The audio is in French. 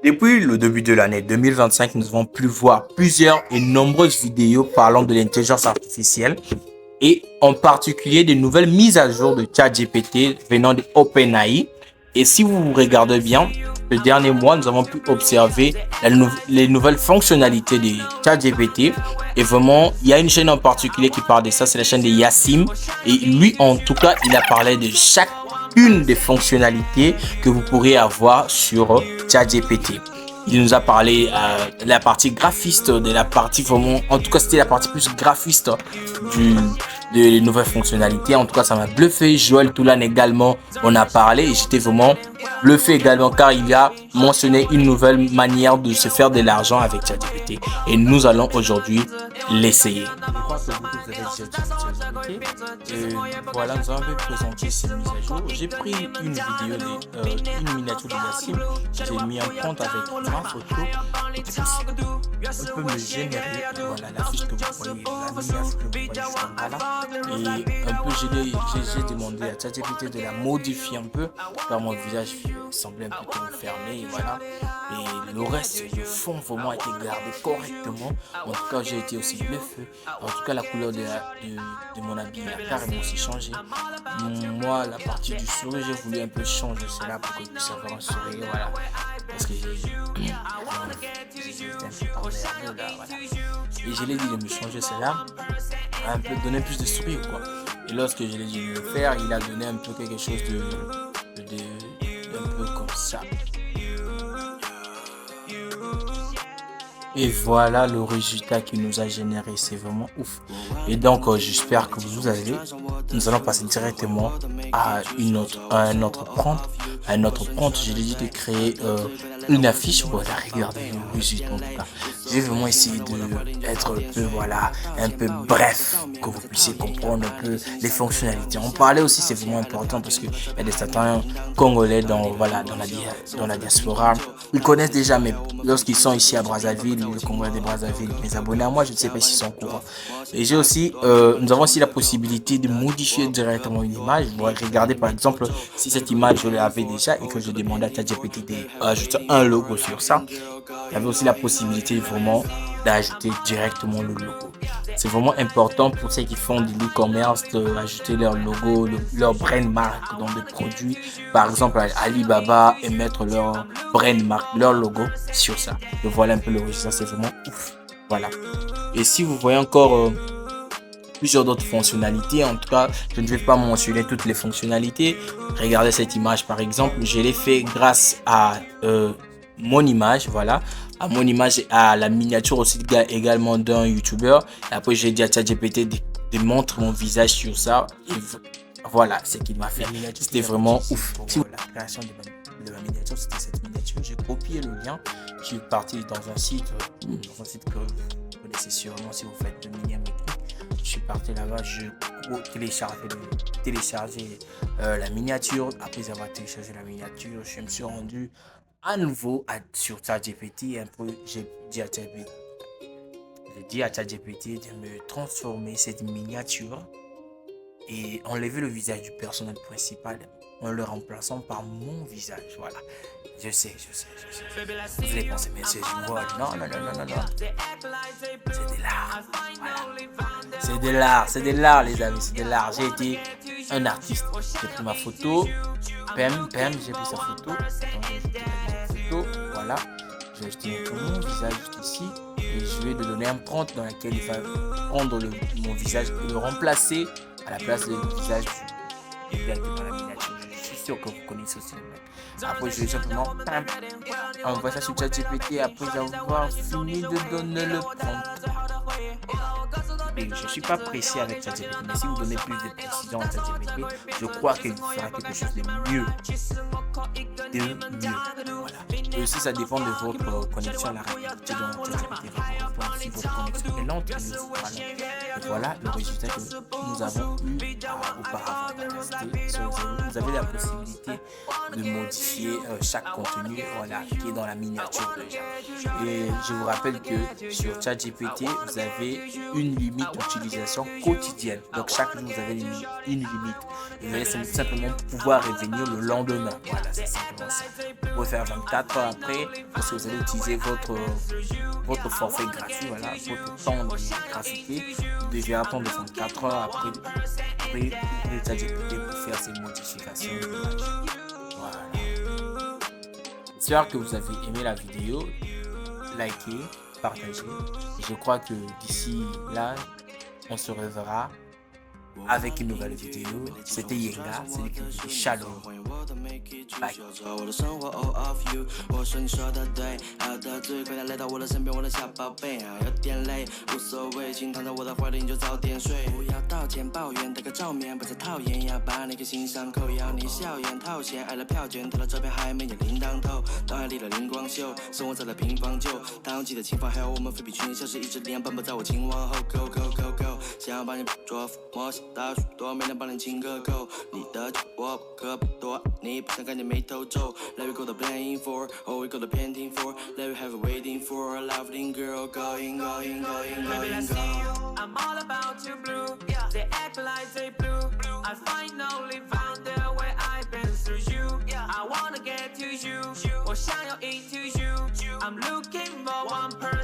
Depuis le début de l'année 2025, nous avons pu voir plusieurs et nombreuses vidéos parlant de l'intelligence artificielle et en particulier des nouvelles mises à jour de ChatGPT venant de OpenAI. Et si vous regardez bien, le dernier mois, nous avons pu observer les nouvelles fonctionnalités de ChatGPT. Et vraiment, il y a une chaîne en particulier qui parle de ça, c'est la chaîne de Yassim. Et lui, en tout cas, il a parlé de chacune des fonctionnalités que vous pourrez avoir sur ChatGPT. Il nous a parlé de la partie graphiste, de la partie vraiment, en tout cas c'était la partie plus graphiste des nouvelles fonctionnalités. En tout cas ça m'a bluffé. Joël Toulan également on a parlé et j'étais vraiment bluffé également car il a mentionné une nouvelle manière de se faire de l'argent avec ChatGPT et nous allons aujourd'hui l'essayer. Je crois que vous avez déjà utilisé ChatGPT. Voilà, nous allons présenter ces mises à jour. J'ai pris une vidéo, une miniature de Yassim. J'ai mis un compte avec ma photo. On peut me générer, voilà la fiche que vous voyez, la miniature que vous voyez juste en bas là. Et un peu, j'ai demandé à ChatGPT de la modifier un peu, car mon visage semblait un peu trop fermé, et voilà. Et le reste, le fond vraiment a été gardé correctement. En tout cas, j'ai été aussi bluffé. En tout cas, la couleur de mon habit a carrément aussi changé. Moi, la partie du sourire, j'ai voulu un peu changer cela pour que je puisse avoir un sourire, voilà. Parce que j'étais un peu nerveux là, voilà. Et je l'ai dit de me changer cela, un peu donner plus de sourire quoi. Et lorsque je l'ai dit de le faire, il a donné un peu quelque chose un peu comme ça. Et voilà le résultat qu'il nous a généré, c'est vraiment ouf. Et donc j'espère que nous allons passer directement à un autre prompt. À un autre prompt, je lui ai dit de créer une affiche. Voilà, regardez le résultat en tout cas. J'ai vraiment essayé d'être un peu, voilà, un peu bref, que vous puissiez comprendre un peu les fonctionnalités. On parlait aussi, c'est vraiment important parce qu'il y a des certains Congolais dans la diaspora. Ils connaissent déjà, mais lorsqu'ils sont ici à Brazzaville, le Congrès de Brazzaville, mes abonnés à moi, je ne sais pas s'ils sont au courant. Et nous avons aussi la possibilité de modifier directement une image. Vous regardez par exemple, si cette image je l'avais déjà et que je demandais à ChatGPT d'ajouter un logo sur ça, il y avait aussi la possibilité vraiment d'ajouter directement le logo. C'est vraiment important pour ceux qui font de l'e-commerce d'ajouter leur logo, leur brand marque dans des produits, par exemple à Alibaba et mettre leur brand marque, leur logo sur ça. Et voilà un peu le résultat, c'est vraiment ouf. Voilà. Et si vous voyez encore plusieurs d'autres fonctionnalités, en tout cas, je ne vais pas mentionner toutes les fonctionnalités. Regardez cette image par exemple, je l'ai fait grâce à mon image, voilà, à mon image et à la miniature aussi également d'un youtubeur. Après j'ai dit à ChatGPT de montrer mon visage sur ça et voilà ce qu'il m'a fait. C'était vraiment ouf. La création de ma miniature, c'était cette miniature. J'ai copié le lien. Je suis parti dans un site que vous connaissez sûrement si vous faites de miniature. Je suis parti là-bas, je télécharger la miniature. Après avoir téléchargé la miniature, je me suis rendu à nouveau sur ChatGPT. Un peu, j'ai dit à ChatGPT de me transformer cette miniature et enlever le visage du personnage principal en le remplaçant par mon visage. Voilà. Je sais. Vous allez penser, mais c'est du vol. Non. C'est de l'art. Voilà. C'est de l'art, les amis. C'est de l'art. J'ai été un artiste. J'ai pris ma photo. Pem, j'ai pris sa photo. Voilà. J'ai ajouté mon visage juste ici. Et je vais lui donner un prompt dans lequel il va prendre mon visage et le remplacer à la place du visage du gars qui est dans la miniature. Je suis sûr que vous connaissez aussi le mec. Après, je vais simplement envoyer ça sur ChatGPT après avoir fini de donner le prompt. Et je ne suis pas précis avec ChatGPT, mais si vous donnez plus de précision à ChatGPT, je crois qu'il fera quelque chose de mieux. Voilà. Et aussi, ça dépend de votre connexion, la rapidité dont ChatGPT va vous répondre. Si votre connexion est lente, il vous fera lent. Et voilà le résultat que nous avons eu auparavant. Vous avez la possibilité de modifier chaque contenu, voilà, qui est dans la miniature déjà. Et je vous rappelle que sur ChatGPT, vous avez une limite d'utilisation quotidienne. Donc chaque jour, vous avez une limite. Et vous allez simplement pouvoir revenir le lendemain. Voilà, c'est simplement ça. Vous pouvez faire 24 heures après, parce que vous allez utiliser votre forfait gratuit, voilà, votre temps de gratuité, il deviendra temps de 24 heures après ChatGPT pour faire ces modifications d'image. Voilà. J'espère que vous avez aimé la vidéo. Likez, partagez. Je crois que d'ici là, on se reverra avec une nouvelle vidéo. C'était Yenga, c'est l'équipe de Shalom. Bye. 我的生活 all of you， 我说你说的对，爱的最快点来到我的身边，我的小宝贝啊，有点累，无所谓，请躺在我的怀里你就早点睡，不要道歉抱怨，带个照面，不再讨厌，要把你给心上扣，要你笑颜套现，爱了票券，投了照片还没有铃铛头，脑海里的灵光秀，生活在了平房旧，当季的情况还有我们非比群，像是一只羚羊奔跑在我亲王后 ，go go go go， 想要把你捉摸，我想到许多，没能帮你亲个够，你的我可不多，你不想看见眉头皱。Let me go to playing for, or we go to painting for. Let me have a waiting for a lovely girl. Going, going, going, Baby, I going, see you. going. I'm all about you, blue. Yeah. They act like they blue. I finally found the way I've been through you. Yeah. I wanna get to you. 我想要 into you. I'm looking for one person.